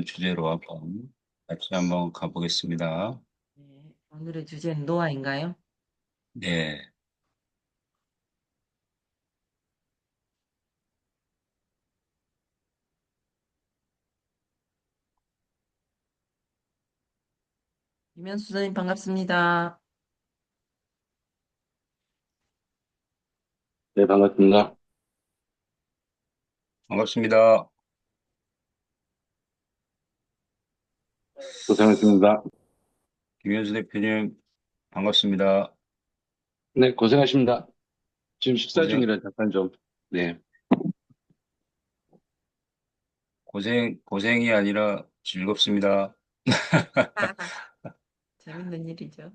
주제로 한번 같이 한번 가보겠습니다. 네, 오늘의 주제는 노화인가요? 네, 김현수 선생님 반갑습니다. 네, 반갑습니다. 반갑습니다. 고생하십니다. 김현수 대표님, 반갑습니다. 네, 고생하십니다. 지금 식사 고생, 중이라 잠깐 좀, 네. 고생이 아니라 즐겁습니다. 재밌는 일이죠.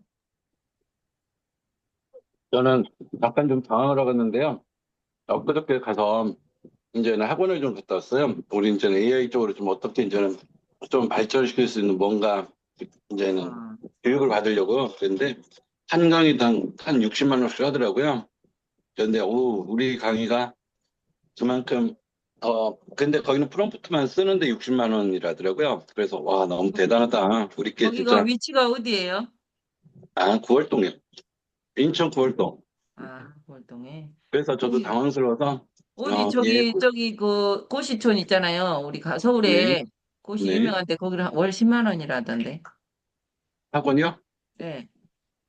저는 잠깐 좀 당황을 하겠는데요. 엊그저께 가서 이제는 학원을 좀 갔다 왔어요. 우리 이제는 AI 쪽으로 좀 어떻게 이제는 좀 발전시킬 수 있는 뭔가 이제는 아, 교육을 받으려고 그랬는데 한 강의당 한 60만 원씩 하더라고요. 그런데 우리 강의가 그만큼 근데 거기는 프롬프트만 쓰는데 60만 원이라더라고요. 그래서 와, 너무 대단하다. 우리께 거기가 진짜 위치가 어디예요? 구월동이요. 인천 구월동. 아, 월동에. 그래서 저도 어디, 당황스러워서 어디, 예, 저기, 그, 고시촌 있잖아요. 네, 서울에 고시 네. 유명한데 거기를 월 10만 원이라던데. 학원이요? 네.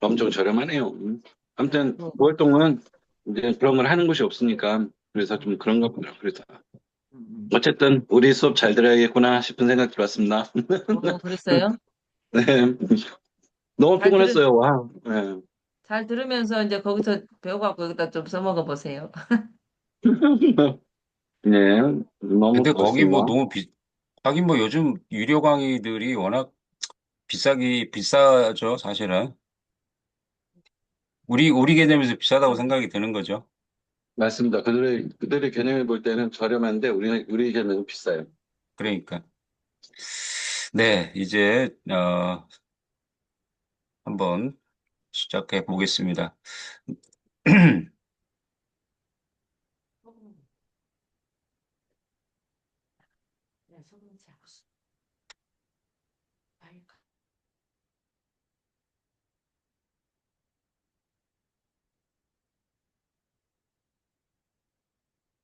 엄청 저렴하네요. 네. 아무튼 구월동은 이제 그런 걸 하는 곳이 없으니까 그래서 좀 그런가 보다. 그래서 음. 어쨌든 우리 수업 잘 들어야겠구나 싶은 생각 들었습니다. 그랬어요? 네. 너무 잘 들으, 피곤했어요. 와. 네. 잘 들으면서 이제 거기서 배워갖고 여기다 좀 써먹어 보세요. 네, 너무 근데 거기 뭐 고맙습니다. 너무 하긴 뭐 요즘 유료 강의들이 워낙 비싸죠, 사실은. 우리 개념에서 비싸다고 생각이 드는 거죠. 맞습니다. 그들의 개념을 볼 때는 저렴한데 우리 개념은 비싸요. 그러니까. 네, 이제, 한번 시작해 보겠습니다.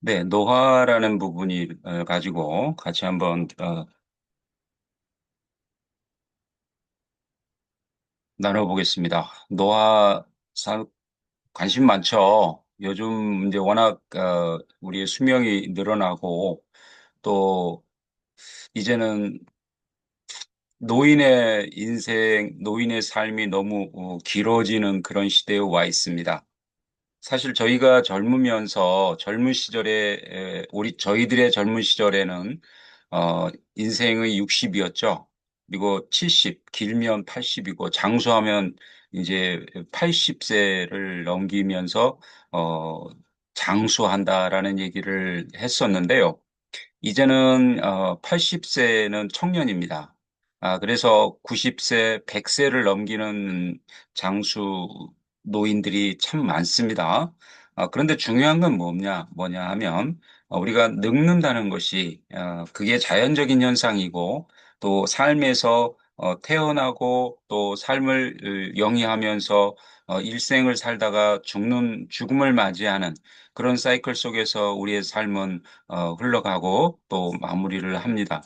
네, 노화라는 부분이 가지고 같이 한번 나눠보겠습니다. 관심 많죠. 요즘 이제 워낙 우리의 수명이 늘어나고 또 이제는 노인의 삶이 너무 길어지는 그런 시대에 와 있습니다. 사실 저희가 젊은 시절에 저희들의 젊은 시절에는 인생의 60이었죠. 그리고 70, 길면 80이고 장수하면 이제 80세를 넘기면서 어, 장수한다라는 얘기를 했었는데요. 이제는 80세는 청년입니다. 그래서 90세, 100세를 넘기는 장수 노인들이 참 많습니다. 그런데 중요한 건 뭐냐 하면 우리가 늙는다는 것이 그게 자연적인 현상이고 또 삶에서 태어나고 또 삶을 영위하면서 일생을 살다가 죽음을 맞이하는 그런 사이클 속에서 우리의 삶은 흘러가고 또 마무리를 합니다.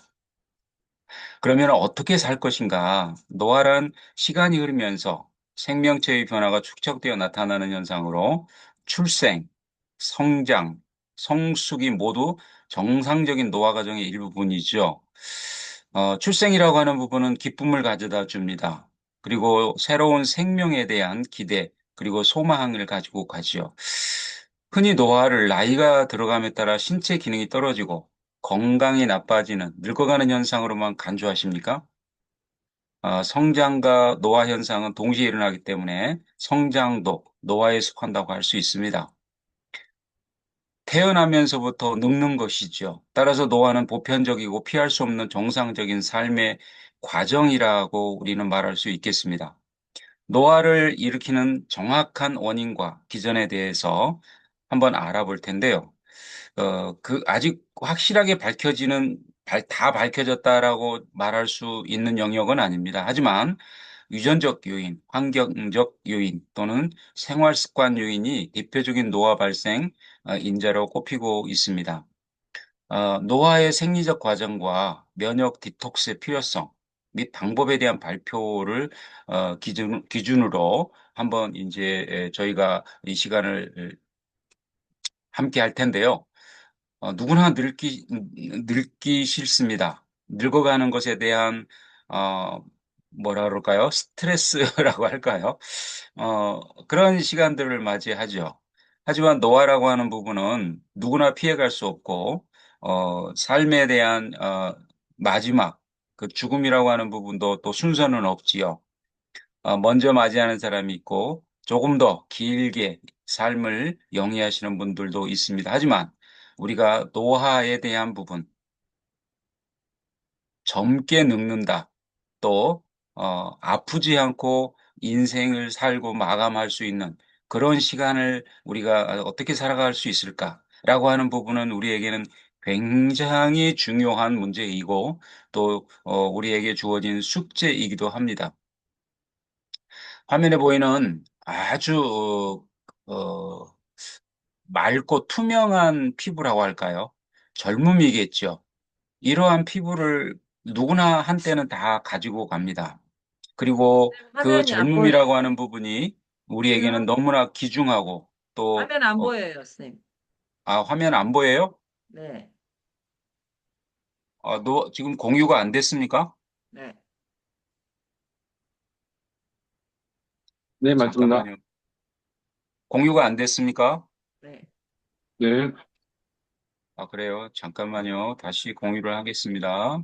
그러면 어떻게 살 것인가? 노화란 시간이 흐르면서 생명체의 변화가 축적되어 나타나는 현상으로 출생, 성장, 성숙이 모두 정상적인 노화 과정의 일부분이죠. 출생이라고 하는 부분은 기쁨을 가져다 줍니다. 그리고 새로운 생명에 대한 기대, 그리고 소망을 가지고 가지요. 흔히 노화를 나이가 들어감에 따라 신체 기능이 떨어지고 건강이 나빠지는 늙어가는 현상으로만 간주하십니까? 성장과 노화 현상은 동시에 일어나기 때문에 성장도 노화에 속한다고 할 수 있습니다. 태어나면서부터 늙는 것이죠. 따라서 노화는 보편적이고 피할 수 없는 정상적인 삶의 과정이라고 우리는 말할 수 있겠습니다. 노화를 일으키는 정확한 원인과 기전에 대해서 한번 알아볼 텐데요. 아직 확실하게 밝혀지는 다 밝혀졌다라고 말할 수 있는 영역은 아닙니다. 하지만 유전적 요인, 환경적 요인 또는 생활 습관 요인이 대표적인 노화 발생 인자로 꼽히고 있습니다. 노화의 생리적 과정과 면역 디톡스의 필요성 및 방법에 대한 발표를 기준으로 한번 이제 저희가 이 시간을 함께 할 텐데요. 누구나 늙기 싫습니다. 늙어가는 것에 대한, 어, 뭐라 그럴까요? 스트레스라고 할까요? 그런 시간들을 맞이하죠. 하지만 노화라고 하는 부분은 누구나 피해갈 수 없고, 삶에 대한, 마지막, 그 죽음이라고 하는 부분도 또 순서는 없지요. 먼저 맞이하는 사람이 있고 조금 더 길게 삶을 영위하시는 분들도 있습니다. 하지만 우리가 노화에 대한 부분, 젊게 늙는다. 또 아프지 않고 인생을 살고 마감할 수 있는 그런 시간을 우리가 어떻게 살아갈 수 있을까라고 하는 부분은 우리에게는 굉장히 중요한 문제이고 또 우리에게 주어진 숙제이기도 합니다. 화면에 보이는 아주 맑고 투명한 피부라고 할까요? 젊음이겠죠. 이러한 피부를 누구나 한때는 다 가지고 갑니다. 그리고 그 화면이 안 보여요. 젊음이라고 하는 부분이 우리에게는 지금 너무나 귀중하고 또, 화면 안 보여요, 선생님. 화면 안 보여요? 네, 지금 공유가 안 됐습니까? 네. 네, 맞습니다. 잠깐만요. 공유가 안 됐습니까? 네. 네. 그래요. 잠깐만요. 다시 공유를 하겠습니다.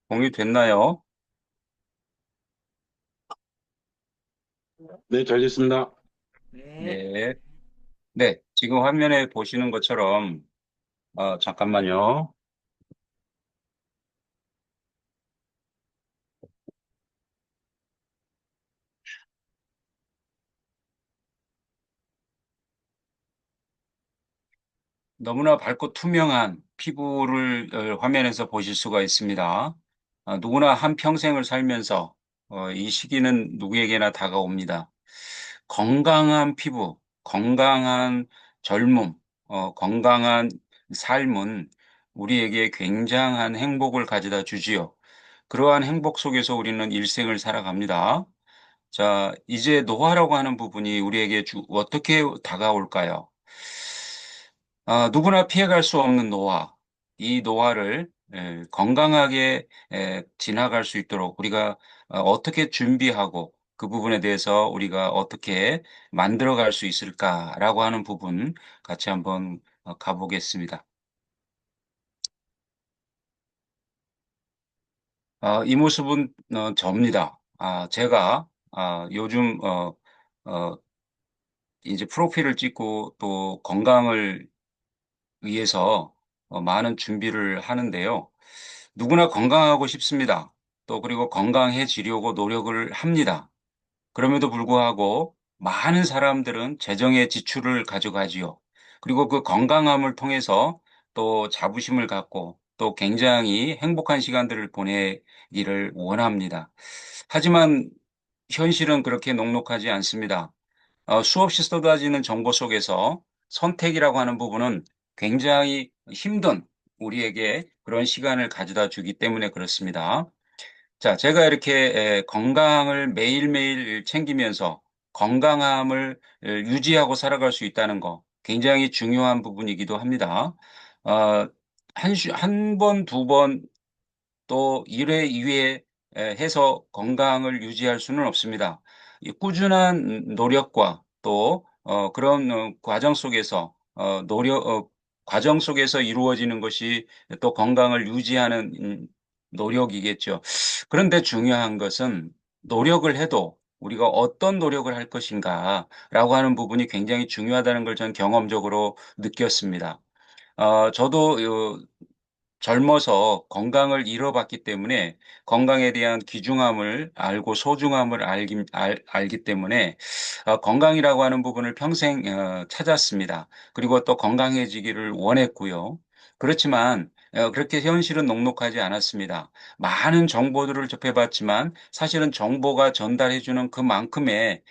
공유됐나요? 네, 잘 됐습니다. 네. 네. 네. 지금 화면에 보시는 것처럼, 잠깐만요. 너무나 밝고 투명한 피부를 화면에서 보실 수가 있습니다. 누구나 한 평생을 살면서 이 시기는 누구에게나 다가옵니다. 건강한 피부, 건강한 젊음, 건강한 삶은 우리에게 굉장한 행복을 가져다 주지요. 그러한 행복 속에서 우리는 일생을 살아갑니다. 자, 이제 노화라고 하는 부분이 우리에게 어떻게 다가올까요? 누구나 피해갈 수 없는 노화, 이 노화를 건강하게 지나갈 수 있도록 우리가 어떻게 준비하고 그 부분에 대해서 우리가 어떻게 만들어갈 수 있을까라고 하는 부분 같이 한번 가보겠습니다. 이 모습은 접니다. 제가 요즘 어, 이제 프로필을 찍고 또 건강을 위해서 많은 준비를 하는데요. 누구나 건강하고 싶습니다. 또 그리고 건강해지려고 노력을 합니다. 그럼에도 불구하고 많은 사람들은 재정의 지출을 가져가지요. 그리고 그 건강함을 통해서 또 자부심을 갖고 또 굉장히 행복한 시간들을 보내기를 원합니다. 하지만 현실은 그렇게 녹록하지 않습니다. 수없이 쏟아지는 정보 속에서 선택이라고 하는 부분은 굉장히 힘든 우리에게 그런 시간을 가져다 주기 때문에 그렇습니다. 자, 제가 이렇게 건강을 매일매일 챙기면서 건강함을 유지하고 살아갈 수 있다는 거 굉장히 중요한 부분이기도 합니다. 어, 한 번, 두 번, 또 1회, 2회 해서 건강을 유지할 수는 없습니다. 이 꾸준한 노력과 또 그런 과정 속에서 과정 속에서 이루어지는 것이 또 건강을 유지하는 노력이겠죠. 그런데 중요한 것은 노력을 해도 우리가 어떤 노력을 할 것인가라고 하는 부분이 굉장히 중요하다는 걸 전 경험적으로 느꼈습니다. 저도 젊어서 건강을 잃어봤기 때문에 건강에 대한 귀중함을 알고 소중함을 알기 때문에 건강이라고 하는 부분을 평생 찾았습니다. 그리고 또 건강해지기를 원했고요. 그렇지만 그렇게 현실은 녹록하지 않았습니다. 많은 정보들을 접해봤지만 사실은 정보가 전달해주는 그만큼의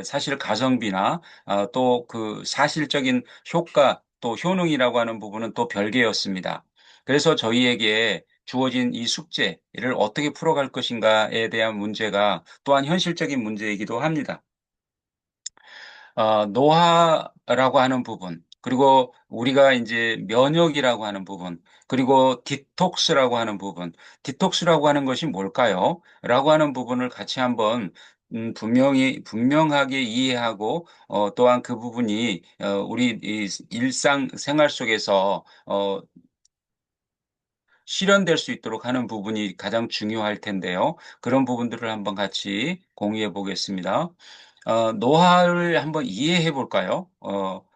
사실 가성비나 또 그 사실적인 효과 또 효능이라고 하는 부분은 또 별개였습니다. 그래서 저희에게 주어진 이 숙제를 어떻게 풀어갈 것인가에 대한 문제가 또한 현실적인 문제이기도 합니다. 노화라고 하는 부분, 그리고 우리가 이제 면역이라고 하는 부분, 그리고 디톡스라고 하는 부분, 디톡스라고 하는 것이 뭘까요? 라고 하는 부분을 같이 한번 분명하게 이해하고, 또한 그 부분이, 우리 이 일상 생활 속에서, 실현될 수 있도록 하는 부분이 가장 중요할 텐데요. 그런 부분들을 한번 같이 공유해 보겠습니다. 노화를 한번 이해해 볼까요?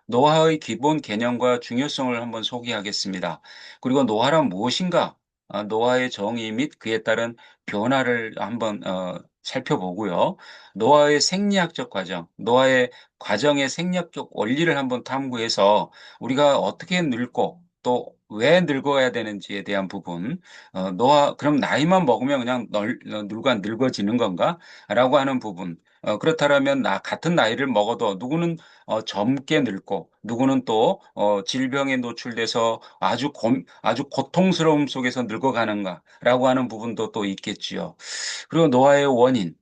노화의 기본 개념과 중요성을 한번 소개하겠습니다. 그리고 노화란 무엇인가? 노화의 정의 및 그에 따른 변화를 한번 살펴보고요. 노화의 생리학적 과정, 노화의 과정의 생리학적 원리를 한번 탐구해서 우리가 어떻게 늙고 또 왜 늙어야 되는지에 대한 부분, 그럼 나이만 먹으면 그냥 늙어지는 건가? 라고 하는 부분, 그렇다면 같은 나이를 먹어도 누구는 젊게 늙고 누구는 또 질병에 노출돼서 아주 고통스러움 속에서 늙어가는가라고 하는 부분도 또 있겠지요. 그리고 노화의 원인,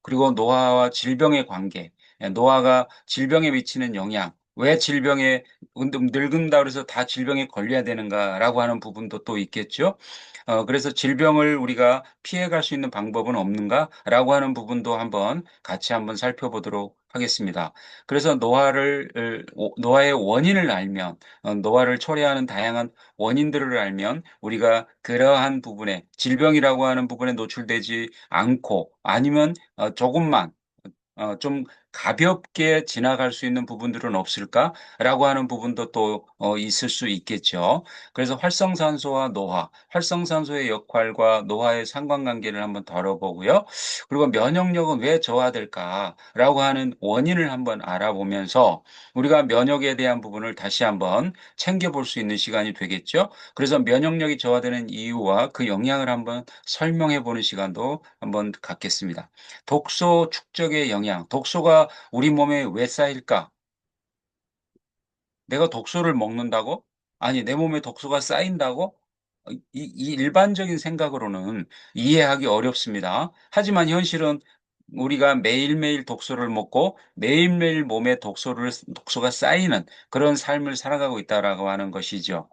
그리고 노화와 질병의 관계, 노화가 질병에 미치는 영향, 왜 질병에 늙은다 그래서 다 질병에 걸려야 되는가라고 하는 부분도 또 있겠죠. 그래서 질병을 우리가 피해갈 수 있는 방법은 없는가라고 하는 부분도 한번 같이 한번 살펴보도록 하겠습니다. 그래서 노화의 원인을 알면, 노화를 초래하는 다양한 원인들을 알면 우리가 그러한 부분에 질병이라고 하는 부분에 노출되지 않고 아니면 조금만 좀 가볍게 지나갈 수 있는 부분들은 없을까라고 하는 부분도 또 있을 수 있겠죠. 그래서 활성산소와 노화, 활성산소의 역할과 노화의 상관관계를 한번 다뤄보고요. 그리고 면역력은 왜 저하될까라고 하는 원인을 한번 알아보면서 우리가 면역에 대한 부분을 다시 한번 챙겨볼 수 있는 시간이 되겠죠. 그래서 면역력이 저하되는 이유와 그 영향을 한번 설명해 보는 시간도 한번 갖겠습니다. 독소 축적의 영향, 독소가 우리 몸에 왜 쌓일까? 내가 독소를 먹는다고? 아니, 내 몸에 독소가 쌓인다고? 이 일반적인 생각으로는 이해하기 어렵습니다. 하지만 현실은 우리가 매일매일 독소를 먹고 매일매일 몸에 독소가 쌓이는 그런 삶을 살아가고 있다라고 하는 것이죠.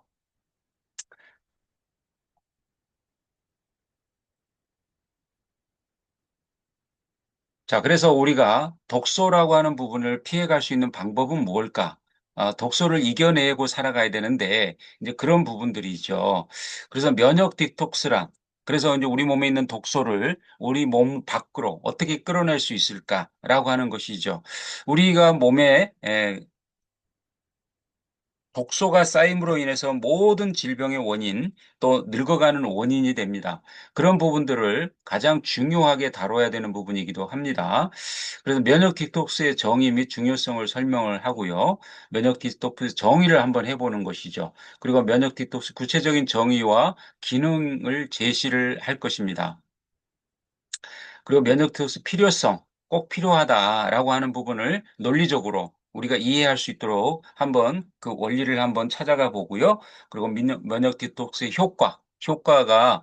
자, 그래서 우리가 독소라고 하는 부분을 피해갈 수 있는 방법은 무엇일까? 독소를 이겨내고 살아가야 되는데, 이제 그런 부분들이죠. 그래서 면역 디톡스란, 그래서 이제 우리 몸에 있는 독소를 우리 몸 밖으로 어떻게 끌어낼 수 있을까라고 하는 것이죠. 우리가 몸에 독소가 쌓임으로 인해서 모든 질병의 원인, 또 늙어가는 원인이 됩니다. 그런 부분들을 가장 중요하게 다뤄야 되는 부분이기도 합니다. 그래서 면역 디톡스의 정의 및 중요성을 설명을 하고요. 면역 디톡스 정의를 한번 해보는 것이죠. 그리고 면역 디톡스 구체적인 정의와 기능을 제시를 할 것입니다. 그리고 면역 디톡스 필요성, 꼭 필요하다라고 하는 부분을 논리적으로 우리가 이해할 수 있도록 한번 그 원리를 한번 찾아가 보고요. 그리고 면역 디톡스의 효과가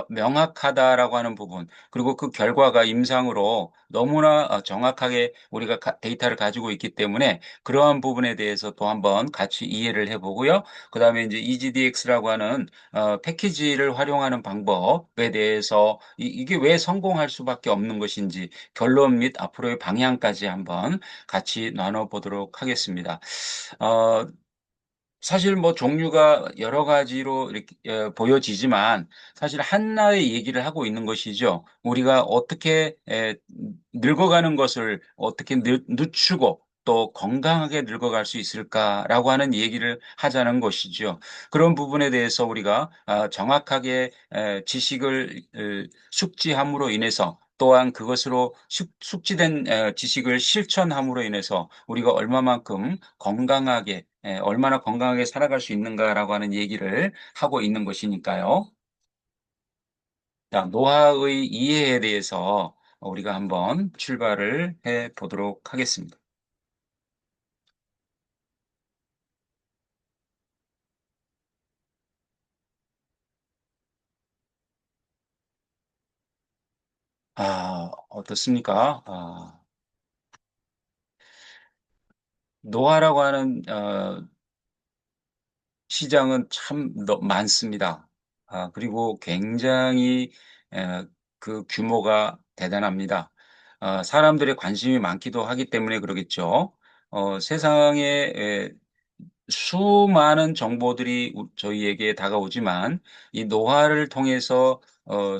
명확하다라고 하는 부분, 그리고 그 결과가 임상으로 너무나 정확하게 우리가 데이터를 가지고 있기 때문에 그러한 부분에 대해서 또 한번 같이 이해를 해보고요. 그 다음에 이제 EGDX라고 하는 패키지를 활용하는 방법에 대해서 이게 왜 성공할 수밖에 없는 것인지 결론 및 앞으로의 방향까지 한번 같이 나눠보도록 하겠습니다. 어, 사실 뭐 종류가 여러 가지로 이렇게 보여지지만 사실 하나의 얘기를 하고 있는 것이죠. 우리가 어떻게 늙어가는 것을 어떻게 늦추고 또 건강하게 늙어갈 수 있을까라고 하는 얘기를 하자는 것이죠. 그런 부분에 대해서 우리가 정확하게 지식을 숙지함으로 인해서 또한 그것으로 숙지된 지식을 실천함으로 인해서 우리가 얼마나 건강하게 살아갈 수 있는가라고 하는 얘기를 하고 있는 것이니까요. 자, 노화의 이해에 대해서 우리가 한번 출발을 해 보도록 하겠습니다. 어떻습니까? 노화라고 하는 시장은 참 많습니다. 그리고 굉장히 그 규모가 대단합니다. 사람들의 관심이 많기도 하기 때문에 그러겠죠. 세상에 수많은 정보들이 저희에게 다가오지만 이 노화를 통해서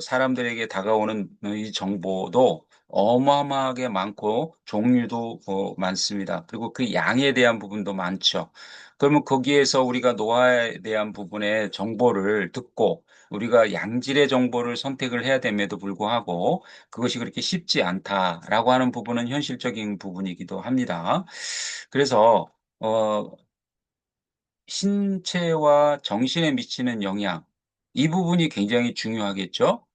사람들에게 다가오는 이 정보도 어마어마하게 많고 종류도 많습니다. 그리고 그 양에 대한 부분도 많죠. 그러면 거기에서 우리가 노화에 대한 부분의 정보를 듣고 우리가 양질의 정보를 선택을 해야 됨에도 불구하고 그것이 그렇게 쉽지 않다라고 하는 부분은 현실적인 부분이기도 합니다. 그래서 신체와 정신에 미치는 영향, 이 부분이 굉장히 중요하겠죠.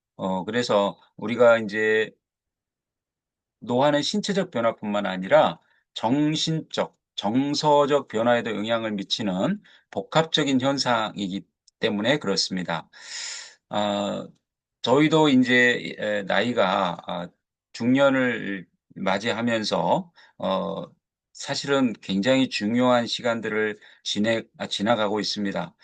그래서 우리가 이제 노화는 신체적 변화뿐만 아니라 정신적, 정서적 변화에도 영향을 미치는 복합적인 현상이기 때문에 그렇습니다. 아, 저희도 이제 나이가 중년을 맞이하면서 어, 사실은 굉장히 중요한 시간들을 지나가고 있습니다.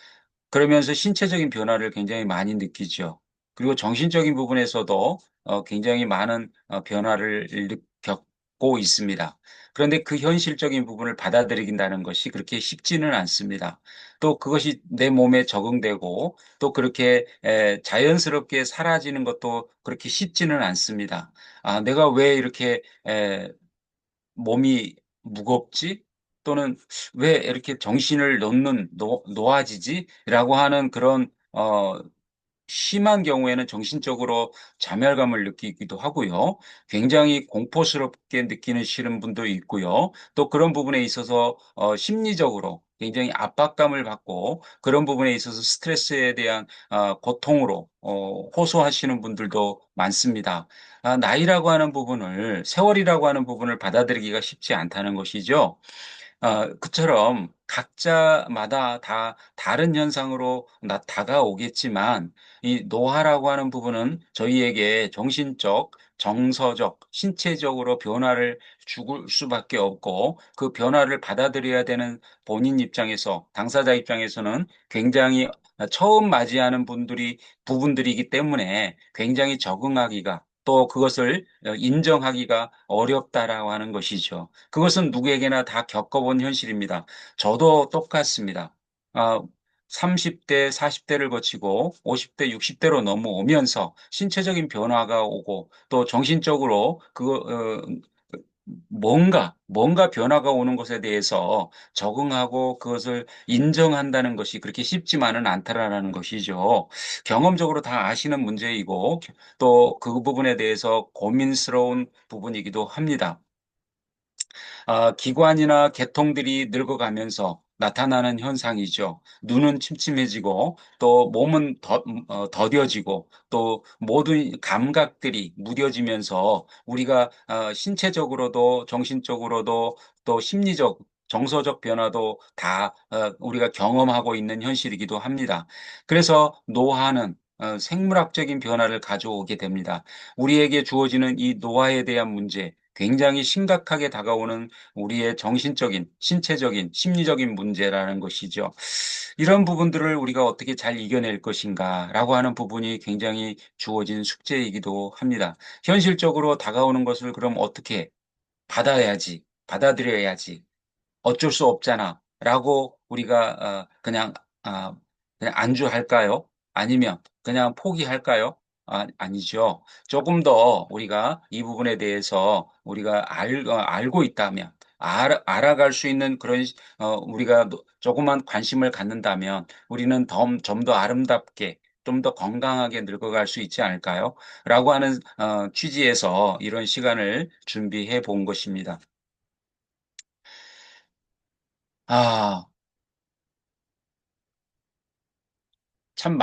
그러면서 신체적인 변화를 굉장히 많이 느끼죠. 그리고 정신적인 부분에서도 굉장히 많은 변화를 겪고 있습니다. 그런데 그 현실적인 부분을 받아들인다는 것이 그렇게 쉽지는 않습니다. 또 그것이 내 몸에 적응되고 또 그렇게 자연스럽게 사라지는 것도 그렇게 쉽지는 않습니다. 내가 왜 이렇게 몸이 무겁지? 또는 왜 이렇게 정신을 놓는 놓아지지? 라고 하는 그런 심한 경우에는 정신적으로 자멸감을 느끼기도 하고요. 굉장히 공포스럽게 느끼는 싫은 분도 있고요. 또 그런 부분에 있어서 심리적으로 굉장히 압박감을 받고 그런 부분에 있어서 스트레스에 대한 고통으로 호소하시는 분들도 많습니다. 나이라고 하는 부분을, 세월이라고 하는 부분을 받아들이기가 쉽지 않다는 것이죠. 그처럼 각자마다 다 다른 현상으로 다가오겠지만, 이 노화라고 하는 부분은 저희에게 정신적, 정서적, 신체적으로 변화를 줄 수밖에 없고, 그 변화를 받아들여야 되는 본인 입장에서, 당사자 입장에서는 굉장히 처음 맞이하는 부분들이기 때문에 굉장히 적응하기가 또 그것을 인정하기가 어렵다라고 하는 것이죠. 그것은 누구에게나 다 겪어본 현실입니다. 저도 똑같습니다. 아, 30대, 40대를 거치고 50대, 60대로 넘어오면서 신체적인 변화가 오고 또 정신적으로 뭔가 변화가 오는 것에 대해서 적응하고 그것을 인정한다는 것이 그렇게 쉽지만은 않다라는 것이죠. 경험적으로 다 아시는 문제이고 또 그 부분에 대해서 고민스러운 부분이기도 합니다. 기관이나 계통들이 늙어가면서 나타나는 현상이죠. 눈은 침침해지고 또 몸은 더뎌지고 또 모든 감각들이 무뎌지면서 우리가 신체적으로도 정신적으로도 또 심리적 정서적 변화도 다 우리가 경험하고 있는 현실이기도 합니다. 그래서 노화는 생물학적인 변화를 가져오게 됩니다. 우리에게 주어지는 이 노화에 대한 문제, 굉장히 심각하게 다가오는 우리의 정신적인, 신체적인, 심리적인 문제라는 것이죠. 이런 부분들을 우리가 어떻게 잘 이겨낼 것인가라고 하는 부분이 굉장히 주어진 숙제이기도 합니다. 현실적으로 다가오는 것을 그럼 어떻게 받아들여야지, 어쩔 수 없잖아. 라고 우리가 아, 그냥 안주할까요? 아니면 그냥 포기할까요? 아니죠. 조금 더 우리가 이 부분에 대해서 우리가 알고 있다면, 알아갈 수 있는 그런, 우리가 조그만 관심을 갖는다면 우리는 좀 더 아름답게, 좀 더 건강하게 늙어갈 수 있지 않을까요? 라고 하는 취지에서 이런 시간을 준비해 본 것입니다. 아, 참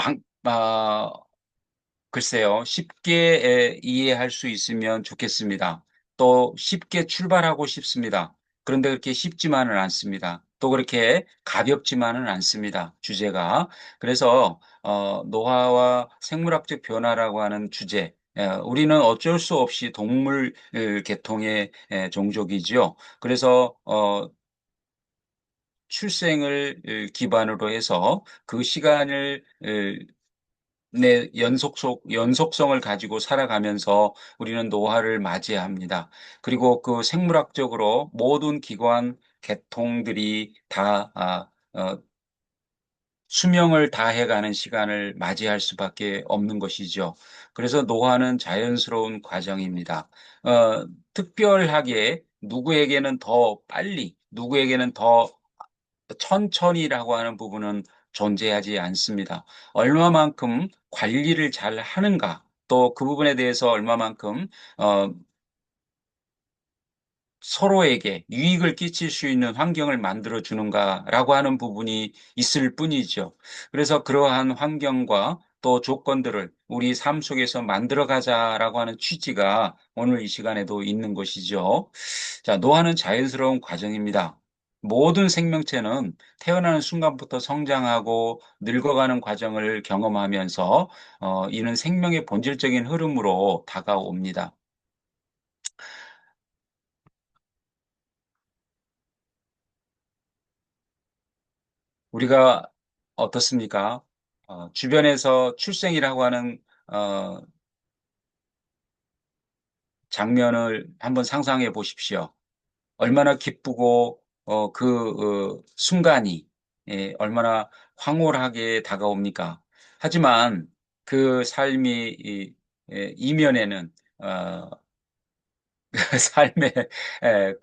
글쎄요. 쉽게 이해할 수 있으면 좋겠습니다. 또 쉽게 출발하고 싶습니다. 그런데 그렇게 쉽지만은 않습니다. 또 그렇게 가볍지만은 않습니다. 주제가. 그래서 노화와 생물학적 변화라고 하는 주제. 우리는 어쩔 수 없이 동물 계통의 종족이지요. 그래서 출생을 기반으로 해서 그 시간을 내 연속성을 가지고 살아가면서 우리는 노화를 맞이합니다. 그리고 그 생물학적으로 모든 기관, 계통들이 다 수명을 다해가는 시간을 맞이할 수밖에 없는 것이죠. 그래서 노화는 자연스러운 과정입니다. 특별하게 누구에게는 더 빨리, 누구에게는 더 천천히라고 하는 부분은 존재하지 않습니다. 얼마만큼 관리를 잘 하는가, 또 그 부분에 대해서 얼마만큼 어, 서로에게 유익을 끼칠 수 있는 환경을 만들어 주는가라고 하는 부분이 있을 뿐이죠. 그래서 그러한 환경과 또 조건들을 우리 삶 속에서 만들어 가자라고 하는 취지가 오늘 이 시간에도 있는 것이죠. 자, 노화는 자연스러운 과정입니다. 모든 생명체는 태어나는 순간부터 성장하고 늙어가는 과정을 경험하면서 이는 생명의 본질적인 흐름으로 다가옵니다. 우리가 어떻습니까? 주변에서 출생이라고 하는 어, 장면을 한번 상상해 보십시오. 얼마나 기쁘고 순간이 얼마나 황홀하게 다가옵니까? 하지만 그 삶이 이면에는 삶의 에,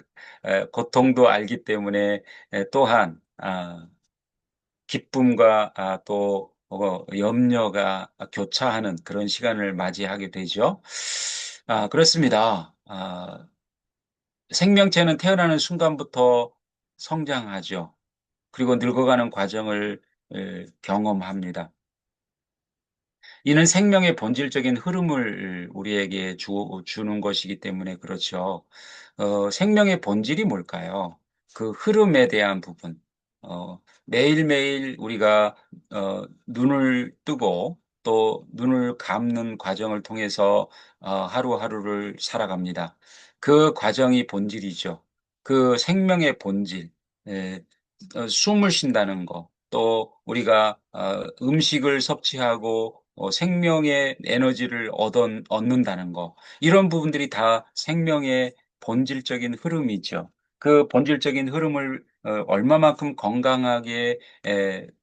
고통도 알기 때문에 또한 기쁨과 또 염려가 교차하는 그런 시간을 맞이하게 되죠. 그렇습니다. 생명체는 태어나는 순간부터 성장하죠. 그리고 늙어가는 과정을 경험합니다. 이는 생명의 본질적인 흐름을 우리에게 주는 것이기 때문에 그렇죠. 생명의 본질이 뭘까요? 그 흐름에 대한 부분. 매일매일 우리가 눈을 뜨고 또 눈을 감는 과정을 통해서 하루하루를 살아갑니다. 그 과정이 본질이죠. 그 생명의 본질. 에, 숨을 쉰다는 거, 또 우리가 음식을 섭취하고 생명의 에너지를 얻는다는 거, 이런 부분들이 다 생명의 본질적인 흐름이죠. 그 본질적인 흐름을 얼마만큼 건강하게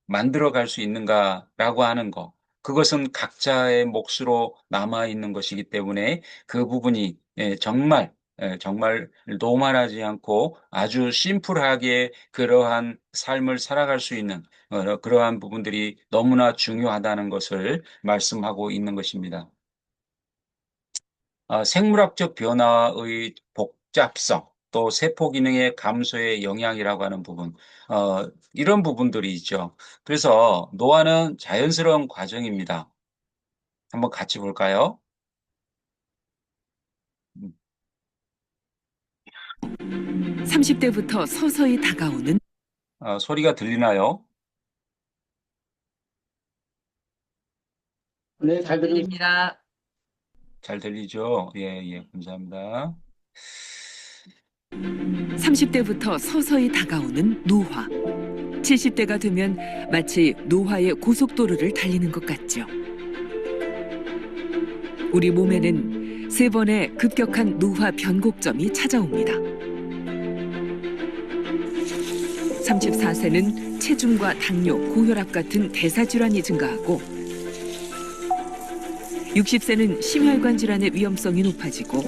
만들어 갈 수 있는가라고 하는 거, 그것은 각자의 몫으로 남아 있는 것이기 때문에 그 부분이 정말 정말 노말하지 않고 아주 심플하게 그러한 삶을 살아갈 수 있는 그러한 부분들이 너무나 중요하다는 것을 말씀하고 있는 것입니다. 생물학적 변화의 복잡성, 또 세포 기능의 감소의 영향이라고 하는 부분, 이런 부분들이 있죠. 그래서 노화는 자연스러운 과정입니다. 한번 같이 볼까요? 음, 30대부터 서서히 다가오는 소리가 들리나요? 네, 잘 들립니다. 들립니다. 잘 들리죠? 예, 예, 감사합니다. 30대부터 서서히 다가오는 노화. 70대가 되면 마치 노화의 고속도로를 달리는 것 같죠. 우리 몸에는 세 번의 급격한 노화 변곡점이 찾아옵니다. 34세는 체중과 당뇨, 고혈압 같은 대사질환이 증가하고 60세는 심혈관 질환의 위험성이 높아지고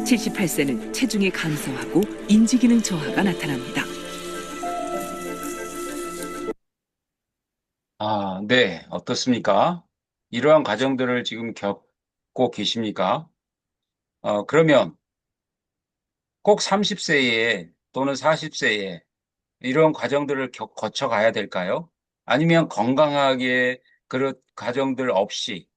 78세는 체중이 감소하고 인지기능 저하가 나타납니다. 네, 어떻습니까? 이러한 과정들을 지금 겪고 계십니까? 그러면 꼭 30세에 또는 40세에 이런 과정들을 거쳐가야 될까요? 아니면 건강하게 그런 과정들 없이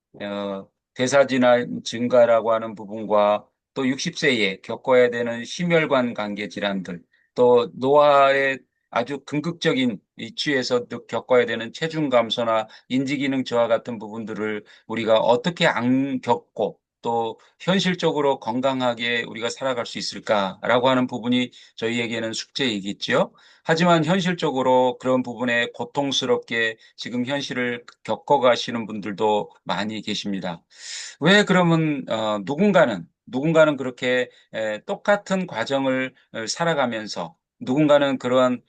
대사질환 증가라고 하는 부분과 또 60세에 겪어야 되는 심혈관 관계 질환들, 또 노화의 아주 궁극적인 이치에서 겪어야 되는 체중 감소나 인지기능 저하 같은 부분들을 우리가 어떻게 안 겪고 또 현실적으로 건강하게 우리가 살아갈 수 있을까라고 하는 부분이 저희에게는 숙제이겠죠. 하지만 현실적으로 그런 부분에 고통스럽게 지금 현실을 겪어가시는 분들도 많이 계십니다. 왜 그러면 누군가는 그렇게 똑같은 과정을 살아가면서 누군가는 그러한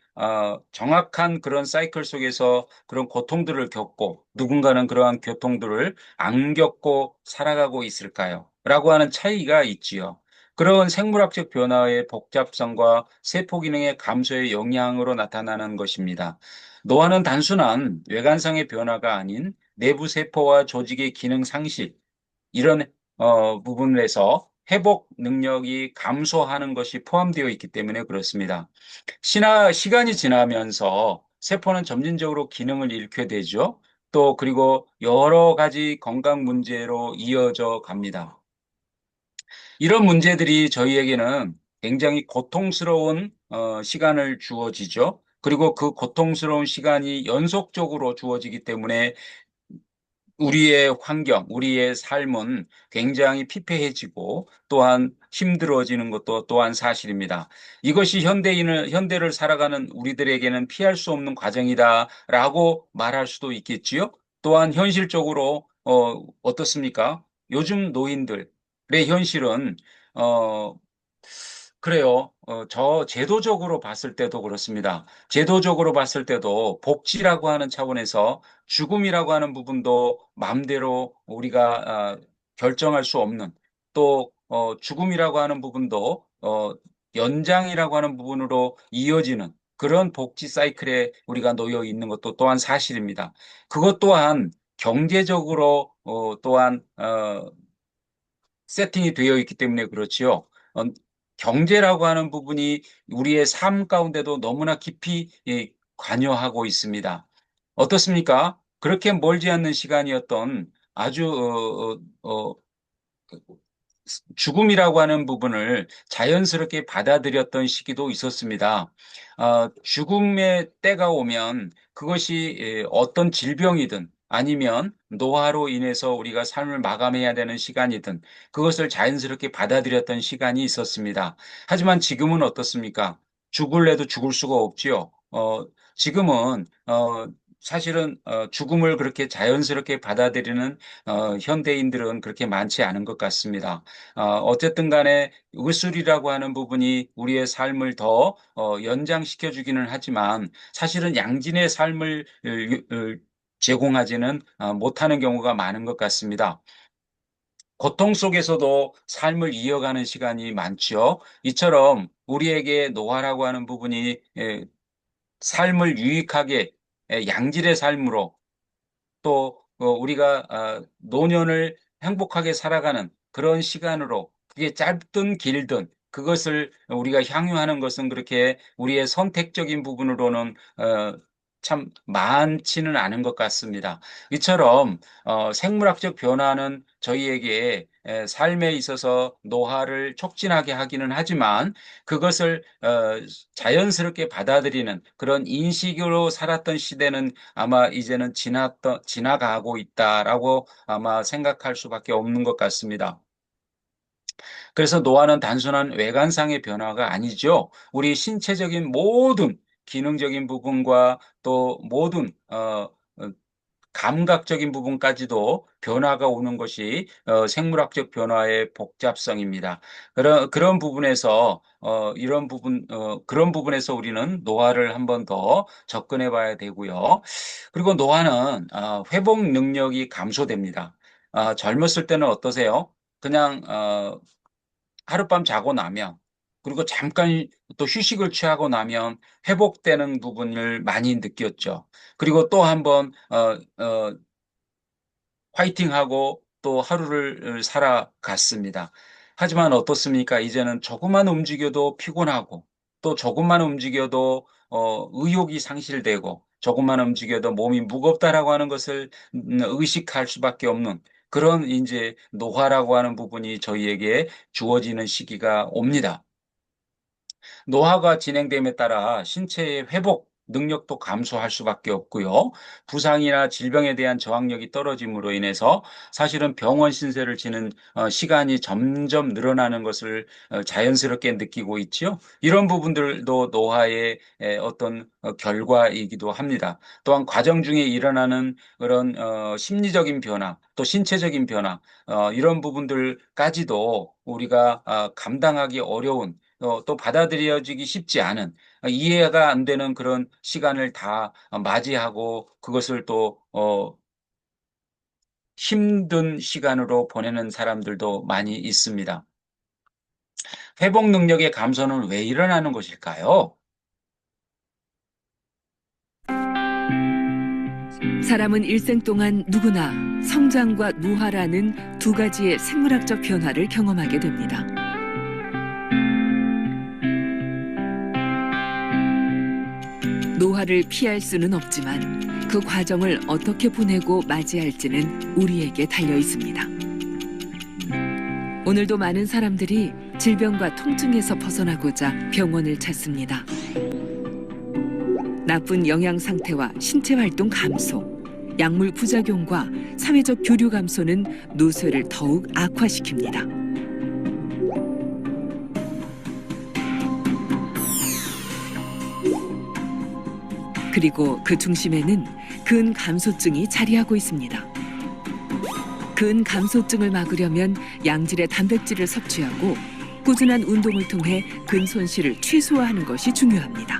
정확한 그런 사이클 속에서 그런 고통들을 겪고 누군가는 그러한 고통들을 안 겪고 살아가고 있을까요? 라고 하는 차이가 있지요. 그런 생물학적 변화의 복잡성과 세포 기능의 감소의 영향으로 나타나는 것입니다. 노화는 단순한 외관상의 변화가 아닌 내부 세포와 조직의 기능 상실, 이런 부분에서 회복 능력이 감소하는 것이 포함되어 있기 때문에 그렇습니다. 시간이 지나면서 세포는 점진적으로 기능을 잃게 되죠. 또 그리고 여러 가지 건강 문제로 이어져 갑니다. 이런 문제들이 저희에게는 굉장히 고통스러운 시간을 주어지죠. 그리고 그 고통스러운 시간이 연속적으로 주어지기 때문에 우리의 환경, 우리의 삶은 굉장히 피폐해지고 또한 힘들어지는 것도 또한 사실입니다. 이것이 현대를 살아가는 우리들에게는 피할 수 없는 과정이다라고 말할 수도 있겠지요. 또한 현실적으로 어떻습니까? 요즘 노인들의 현실은 어, 그래요. 저 제도적으로 봤을 때도 그렇습니다. 제도적으로 봤을 때도 복지라고 하는 차원에서 죽음이라고 하는 부분도 마음대로 우리가 결정할 수 없는 또 죽음이라고 하는 부분도 연장이라고 하는 부분으로 이어지는 그런 복지 사이클에 우리가 놓여 있는 것도 또한 사실입니다. 그것 또한 경제적으로 또한 세팅이 되어 있기 때문에 그렇지요. 어, 경제라고 하는 부분이 우리의 삶 가운데도 너무나 깊이 관여하고 있습니다. 어떻습니까? 그렇게 멀지 않는 시간이었던 아주 죽음이라고 하는 부분을 자연스럽게 받아들였던 시기도 있었습니다. 죽음의 때가 오면 그것이 어떤 질병이든 아니면 노화로 인해서 우리가 삶을 마감해야 되는 시간이든 그것을 자연스럽게 받아들였던 시간이 있었습니다. 하지만 지금은 어떻습니까? 죽을래도 죽을 수가 없지요. 지금은 사실은 죽음을 그렇게 자연스럽게 받아들이는 현대인들은 그렇게 많지 않은 것 같습니다. 어쨌든 간에 의술이라고 하는 부분이 우리의 삶을 더 연장시켜 주기는 하지만 사실은 양진의 삶을 제공하지는 못하는 경우가 많은 것 같습니다. 고통 속에서도 삶을 이어가는 시간이 많죠. 이처럼 우리에게 노화라고 하는 부분이 삶을 유익하게 양질의 삶으로 또 우리가 노년을 행복하게 살아가는 그런 시간으로 그게 짧든 길든 그것을 우리가 향유하는 것은 그렇게 우리의 선택적인 부분으로는 참 많지는 않은 것 같습니다. 이처럼 생물학적 변화는 저희에게 삶에 있어서 노화를 촉진하게 하기는 하지만 그것을 자연스럽게 받아들이는 그런 인식으로 살았던 시대는 아마 이제는 지나가고 있다라고 아마 생각할 수밖에 없는 것 같습니다. 그래서 노화는 단순한 외관상의 변화가 아니죠. 우리 신체적인 모든 기능적인 부분과 또 모든 감각적인 부분까지도 변화가 오는 것이 생물학적 변화의 복잡성입니다. 그런 부분에서 그런 부분에서 우리는 노화를 한번 더 접근해 봐야 되고요. 그리고 노화는 회복 능력이 감소됩니다. 젊었을 때는 어떠세요? 그냥 하룻밤 자고 나면 그리고 잠깐 또 휴식을 취하고 나면 회복되는 부분을 많이 느꼈죠. 그리고 또 한번 화이팅하고 또 하루를 살아갔습니다. 하지만 어떻습니까? 이제는 조금만 움직여도 피곤하고 또 조금만 움직여도 의욕이 상실되고 조금만 움직여도 몸이 무겁다라고 하는 것을 의식할 수밖에 없는 그런 이제 노화라고 하는 부분이 저희에게 주어지는 시기가 옵니다. 노화가 진행됨에 따라 신체의 회복 능력도 감소할 수밖에 없고요. 부상이나 질병에 대한 저항력이 떨어짐으로 인해서 사실은 병원 신세를 지는 시간이 점점 늘어나는 것을 자연스럽게 느끼고 있지요. 이런 부분들도 노화의 어떤 결과이기도 합니다. 또한 과정 중에 일어나는 그런 심리적인 변화, 또 신체적인 변화, 이런 부분들까지도 우리가 감당하기 어려운 또 받아들여지기 쉽지 않은 이해가 안 되는 그런 시간을 다 맞이하고 그것을 또 힘든 시간으로 보내는 사람들도 많이 있습니다. 회복 능력의 감소는 왜 일어나는 것일까요? 사람은 일생 동안 누구나 성장과 노화라는 두 가지의 생물학적 변화를 경험하게 됩니다. 노화를 피할 수는 없지만 그 과정을 어떻게 보내고 맞이할지는 우리에게 달려 있습니다. 오늘도 많은 사람들이 질병과 통증에서 벗어나고자 병원을 찾습니다. 나쁜 영양 상태와 신체 활동 감소, 약물 부작용과 사회적 교류 감소는 노쇠를 더욱 악화시킵니다. 그리고 그 중심에는 근감소증이 자리하고 있습니다. 근감소증을 막으려면 양질의 단백질을 섭취하고 꾸준한 운동을 통해 근손실을 최소화하는 것이 중요합니다.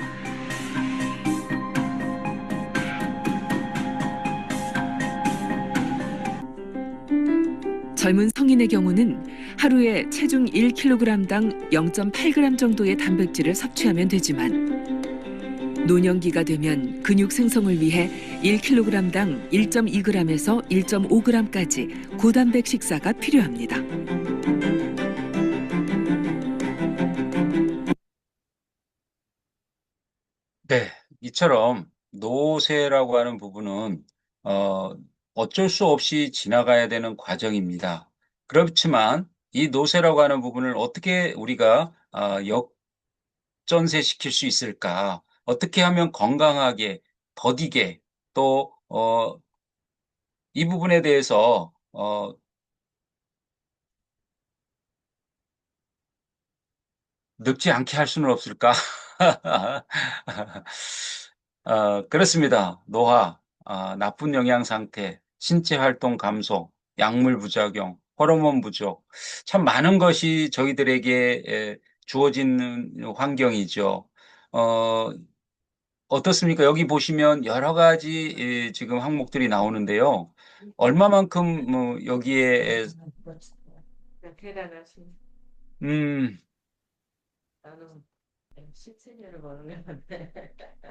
젊은 성인의 경우는 하루에 체중 1kg당 0.8g 정도의 단백질을 섭취하면 되지만 노년기가 되면 근육 생성을 위해 1kg당 1.2g에서 1.5g까지 고단백 식사가 필요합니다. 네, 이처럼 노쇠라고 하는 부분은 어, 어쩔 수 없이 지나가야 되는 과정입니다. 그렇지만 이 노쇠라고 하는 부분을 어떻게 우리가 역전세시킬 수 있을까? 어떻게 하면 건강하게, 더디게 또 이 부분에 대해서 늙지 않게 할 수는 없을까? 그렇습니다. 노화, 나쁜 영양 상태, 신체 활동 감소, 약물 부작용, 호르몬 부족, 참 많은 것이 저희들에게 주어지는 환경이죠. 어, 어떻습니까? 여기 보시면 여러 가지 지금 항목들이 나오는데요. 얼마만큼 여기에 대단하시. 음, 나는 실천을 모르는 건데.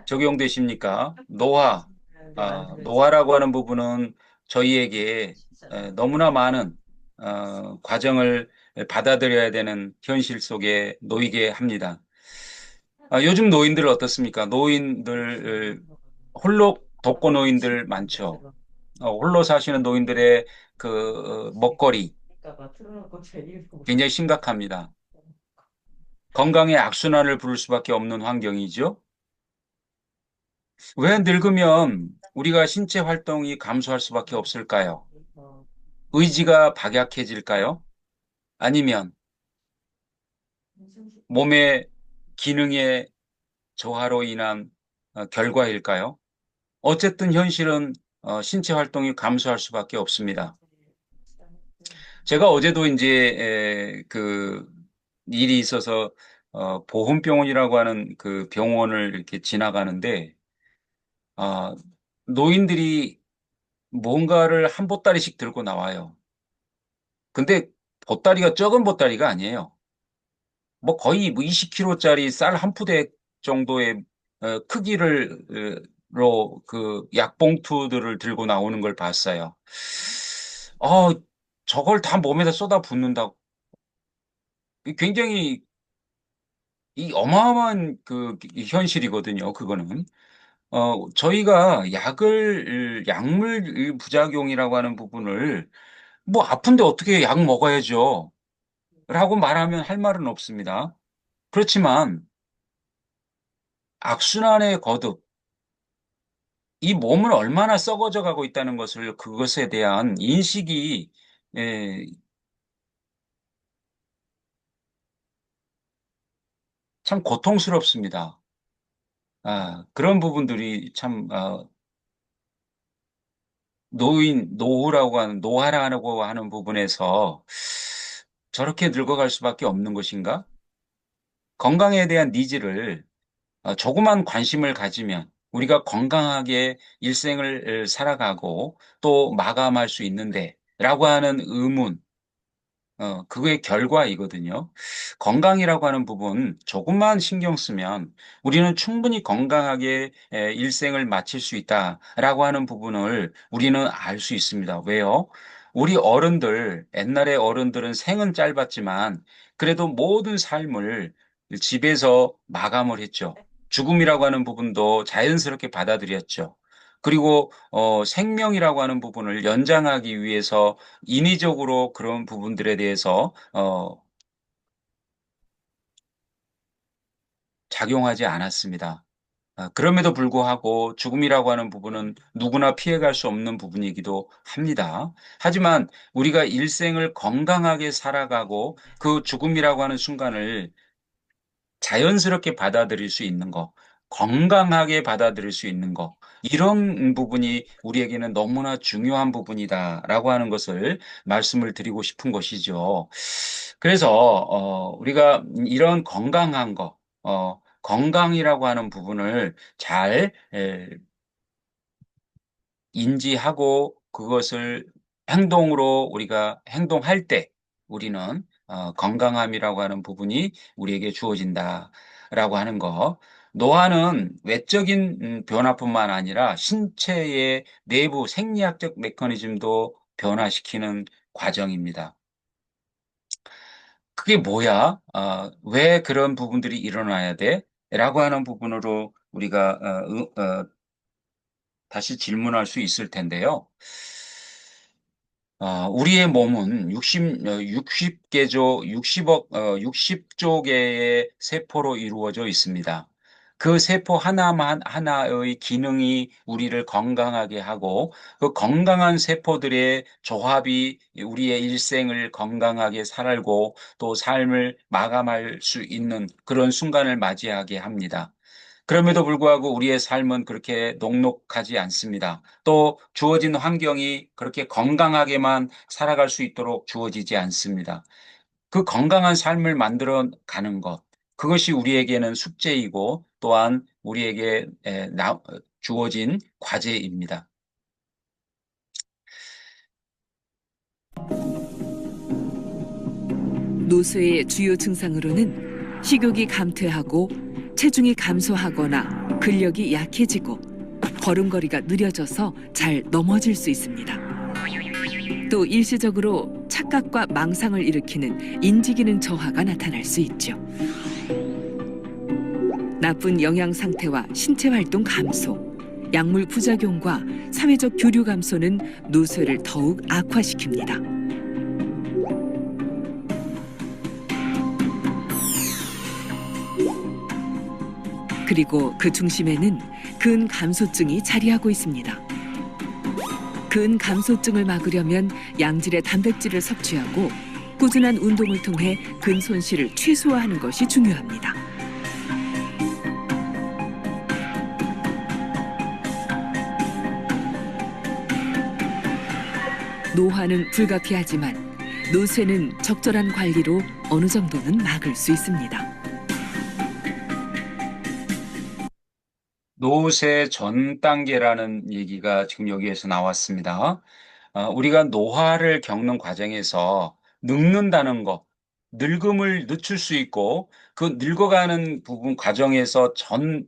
적용되십니까? 노화. 네, 만들어지. 노화라고 하는 부분은 저희에게 너무나 많은 과정을 받아들여야 되는 현실 속에 놓이게 합니다. 요즘 노인들 어떻습니까? 노인들, 홀로 독거 노인들 많죠. 홀로 사시는 노인들의 먹거리 그러니까 틀어놓고 제일 굉장히 심각합니다. 건강의 악순환을 부를 수밖에 없는 환경이죠. 왜 늙으면 우리가 신체 활동이 감소할 수밖에 없을까요? 의지가 박약해질까요? 아니면 몸의 기능의 저하로 인한 결과일까요? 어쨌든 현실은 신체 활동이 감소할 수밖에 없습니다. 제가 어제도 이제 일이 있어서 보훈병원이라고 하는 그 병원을 이렇게 지나가는데 아, 노인들이 뭔가를 한 보따리씩 들고 나와요. 근데 보따리가 적은 보따리가 아니에요. 뭐 거의 뭐 20kg짜리 쌀 한 푸대 정도의 크기를 그 약봉투들을 들고 나오는 걸 봤어요. 어, 저걸 다 몸에다 쏟아 붓는다고. 굉장히 이 어마어마한 현실이거든요. 그거는. 저희가 약물 부작용이라고 하는 부분을 뭐 아픈데 어떻게 약 먹어야죠. 라고 말하면 할 말은 없습니다. 그렇지만 악순환의 거듭, 이 몸을 얼마나 썩어져 가고 있다는 것을 그것에 대한 인식이 예, 참 고통스럽습니다. 그런 부분들이 참 노화라고 하는 부분에서 저렇게 늙어갈 수밖에 없는 것인가? 건강에 대한 니즈를 조그만 관심을 가지면 우리가 건강하게 일생을 살아가고 또 마감할 수 있는데 라고 하는 의문, 그거의 결과이거든요. 건강이라고 하는 부분 조금만 신경 쓰면 우리는 충분히 건강하게 일생을 마칠 수 있다라고 하는 부분을 우리는 알 수 있습니다. 왜요? 우리 어른들, 옛날의 어른들은 생은 짧았지만 그래도 모든 삶을 집에서 마감을 했죠. 죽음이라고 하는 부분도 자연스럽게 받아들였죠. 그리고 생명이라고 하는 부분을 연장하기 위해서 인위적으로 그런 부분들에 대해서 작용하지 않았습니다. 그럼에도 불구하고 죽음이라고 하는 부분은 누구나 피해갈 수 없는 부분이기도 합니다. 하지만 우리가 일생을 건강하게 살아가고 그 죽음이라고 하는 순간을 자연스럽게 받아들일 수 있는 거, 건강하게 받아들일 수 있는 거, 이런 부분이 우리에게는 너무나 중요한 부분이다라고 하는 것을 말씀을 드리고 싶은 것이죠. 그래서 우리가 이런 건강한 거, 건강이라고 하는 부분을 잘 인지하고 그것을 행동으로 우리가 행동할 때 우리는 건강함이라고 하는 부분이 우리에게 주어진다라고 하는 거. 노화는 외적인 변화뿐만 아니라 신체의 내부 생리학적 메커니즘도 변화시키는 과정입니다. 그게 뭐야? 왜 그런 부분들이 일어나야 돼? 라고 하는 부분으로 우리가 다시 질문할 수 있을 텐데요. 우리의 몸은 60개조, 60조 개의 세포로 이루어져 있습니다. 그 세포 하나만 하나의 기능이 우리를 건강하게 하고 그 건강한 세포들의 조합이 우리의 일생을 건강하게 살고 또 삶을 마감할 수 있는 그런 순간을 맞이하게 합니다. 그럼에도 불구하고 우리의 삶은 그렇게 녹록하지 않습니다. 또 주어진 환경이 그렇게 건강하게만 살아갈 수 있도록 주어지지 않습니다. 그 건강한 삶을 만들어 가는 것, 그것이 우리에게는 숙제이고 또한 우리에게 주어진 과제입니다. 노쇠의 주요 증상으로는 식욕이 감퇴하고 체중이 감소하거나 근력이 약해지고 걸음걸이가 느려져서 잘 넘어질 수 있습니다. 또 일시적으로 착각과 망상을 일으키는 인지기능 저하가 나타날 수 있죠. 나쁜 영양 상태와 신체 활동 감소, 약물 부작용과 사회적 교류 감소는 노쇠를 더욱 악화시킵니다. 그리고 그 중심에는 근감소증이 자리하고 있습니다. 근감소증을 막으려면 양질의 단백질을 섭취하고 꾸준한 운동을 통해 근 손실을 최소화하는 것이 중요합니다. 노화는 불가피하지만 노쇠는 적절한 관리로 어느 정도는 막을 수 있습니다. 노쇠 전 단계라는 얘기가 지금 여기에서 나왔습니다. 우리가 노화를 겪는 과정에서 늙는다는 거, 늙음을 늦출 수 있고 그 늙어가는 부분 과정에서 전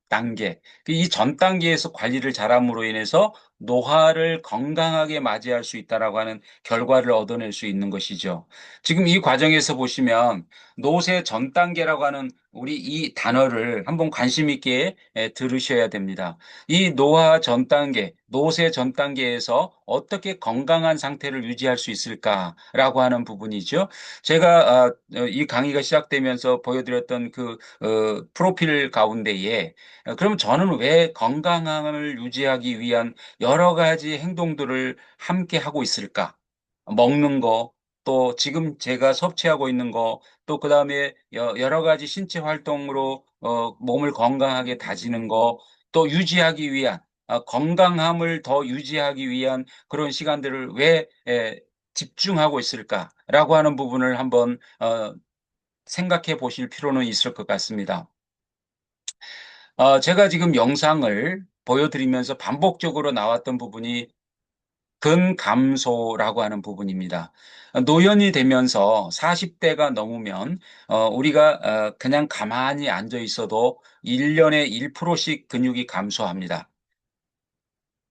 단계, 이 전 단계에서 관리를 잘함으로 인해서 노화를 건강하게 맞이할 수 있다라고 하는 결과를 얻어낼 수 있는 것이죠. 지금 이 과정에서 보시면 노쇠 전 단계라고 하는 우리 이 단어를 한번 관심 있게 들으셔야 됩니다. 이 노화 전 단계, 노쇠 전 단계에서 어떻게 건강한 상태를 유지할 수 있을까라고 하는 부분이죠. 제가 이 강의가 시작되면서 보여드렸던 그 프로필 가운데에 그럼 저는 왜 건강함을 유지하기 위한 여러 가지 행동들을 함께 하고 있을까? 먹는 거, 또 지금 제가 섭취하고 있는 거, 또 그다음에 여러 가지 신체 활동으로 몸을 건강하게 다지는 거, 또 유지하기 위한 건강함을 더 유지하기 위한 그런 시간들을 왜 집중하고 있을까라고 하는 부분을 한번 생각해 보실 필요는 있을 것 같습니다. 제가 지금 영상을 보여드리면서 반복적으로 나왔던 부분이 근감소라고 하는 부분입니다. 노년이 되면서 40대가 넘으면 우리가 그냥 가만히 앉아 있어도 1년에 1%씩 근육이 감소합니다.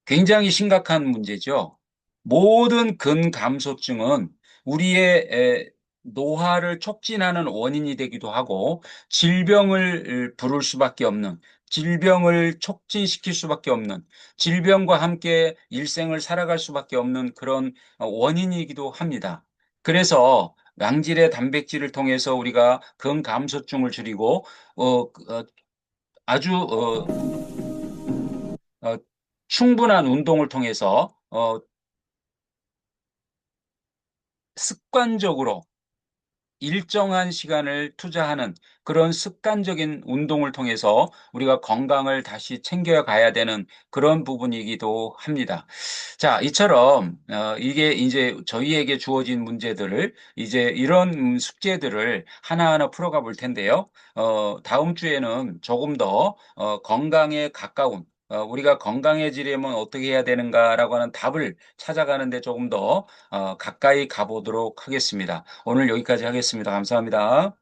굉장히 심각한 문제죠. 모든 근감소증은 우리의 노화를 촉진하는 원인이 되기도 하고 질병을 부를 수밖에 없는, 질병을 촉진시킬 수밖에 없는, 질병과 함께 일생을 살아갈 수밖에 없는 그런 원인이기도 합니다. 그래서 양질의 단백질을 통해서 우리가 근감소증을 줄이고 아주 어, 충분한 운동을 통해서 습관적으로 일정한 시간을 투자하는 그런 습관적인 운동을 통해서 우리가 건강을 다시 챙겨 가야 되는 그런 부분이기도 합니다. 자, 이처럼 이게 이제 저희에게 주어진 문제들을 이제 이런 숙제들을 하나하나 풀어가 볼 텐데요. 다음 주에는 조금 더 건강에 가까운 우리가 건강해지려면 어떻게 해야 되는가라고 하는 답을 찾아가는 데 조금 더 가까이 가보도록 하겠습니다. 오늘 여기까지 하겠습니다. 감사합니다.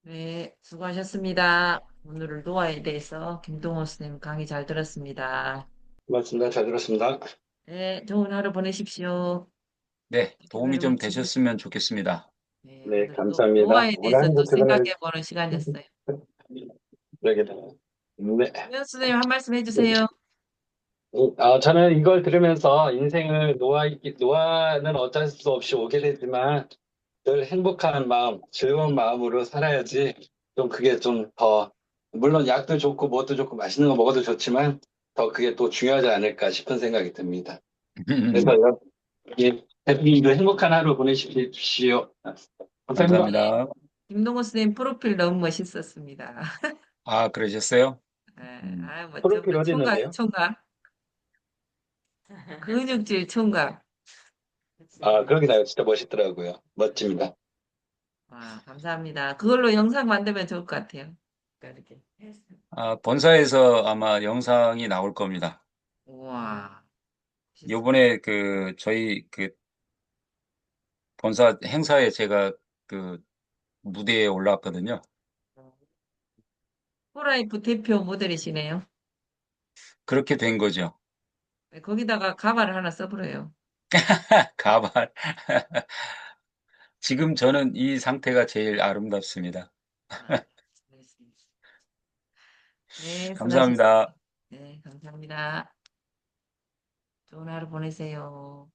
네, 수고하셨습니다. 오늘은 노화에 대해서 김동호 선생님 강의 잘 들었습니다. 고맙습니다. 잘 들었습니다. 네, 좋은 하루 보내십시오. 네, Thank you 도움이 very 좀 much. 되셨으면 좋겠습니다. 네, 네, 오늘 감사합니다. 노화에 오늘 대해서 또 한주 퇴근을 생각해보는 시간이었어요. 그러게 되네요. 네. 유현 선생님 한 말씀 해주세요. 저는 이걸 들으면서 인생을 노화는 어쩔 수 없이 오게 되지만 늘 행복한 마음, 즐거운 마음으로 살아야지 좀 그게 좀 더, 물론 약도 좋고 뭣도 좋고 맛있는 거 먹어도 좋지만 더 그게 또 중요하지 않을까 싶은 생각이 듭니다. 그래서 이 행복한 하루 보내십시오. 감사합니다. 감사합니다. 김동호 선생님 프로필 너무 멋있었습니다. 아, 그러셨어요? 네, 음. 프로필 어디 총각, 있는데요? 총각. 근육질 총각. 그러기나요. 진짜 멋있더라고요. 멋집니다. 와, 감사합니다. 그걸로 영상 만들면 좋을 것 같아요. 그러니까 이렇게. 본사에서 아마 영상이 나올 겁니다. 우와. 요번에 그 저희 그 본사 행사에 제가 그 무대에 올라왔거든요. 프로라이프 대표 모델이시네요. 그렇게 된 거죠. 네, 거기다가 가발을 하나 써버려요. 가발. 지금 저는 이 상태가 제일 아름답습니다. 아, 알겠습니다. 네, 수고하셨습니다. 감사합니다. 네, 감사합니다. 좋은 하루 보내세요.